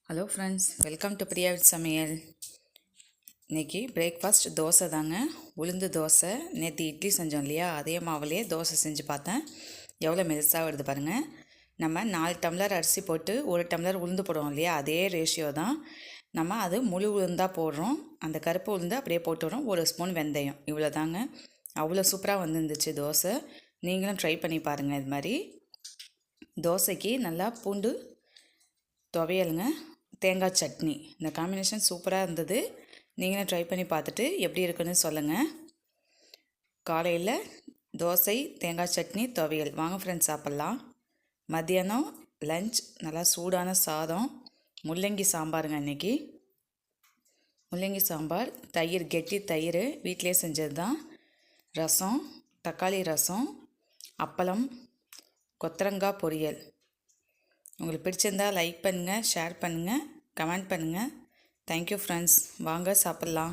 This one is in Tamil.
Hello friends, welcome to Priya with சமையல். இன்றைக்கி பிரேக்ஃபாஸ்ட் தோசை தாங்க. உளுந்து தோசை. நேற்று இட்லி செஞ்சோம் இல்லையா, அதே மாவுலேயே தோசை செஞ்சு பார்த்தேன். எவ்வளோ மெலிசாக வருது பாருங்கள். நம்ம 4 டம்ளர் அரிசி போட்டு 1 டம்ளர் உளுந்து போடுவோம் இல்லையா, அதே ரேஷியோ தான். நம்ம அது முழு உளுந்தாக போடுறோம். அந்த கருப்பு உளுந்து அப்படியே போட்டுடுறோம். 1 ஸ்பூன் வெந்தயம், இவ்வளோ தாங்க. அவ்வளோ சூப்பராக வந்துருந்துச்சு தோசை. நீங்களும் ட்ரை பண்ணி பாருங்கள். இது மாதிரி தோசைக்கு நல்லா பூண்டு துவையலுங்க, தேங்காய் சட்னி, இந்த காம்பினேஷன் சூப்பராக இருந்தது. நீங்களும் ட்ரை பண்ணி பார்த்துட்டு எப்படி இருக்குன்னு சொல்லுங்கள். காலையில் தோசை, தேங்காய் சட்னி, துவையல். வாங்க ஃப்ரெண்ட்ஸ் சாப்பிட்லாம். மத்தியானம் லஞ்ச் நல்லா சூடான சாதம், முள்ளங்கி சாம்பாருங்க. இன்றைக்கி முள்ளங்கி சாம்பார், தயிர், கெட்டி தயிர் வீட்டிலே செஞ்சது தான். ரசம், தக்காளி ரசம், அப்பளம், கொத்தரங்காய் பொரியல். உங்களுக்கு பிடிச்சிருந்தால் லைக் பண்ணுங்கள், ஷேர் பண்ணுங்கள், கமெண்ட் பண்ணுங்கள். Thank you friends. வாங்க சாப்பிட்லாம்.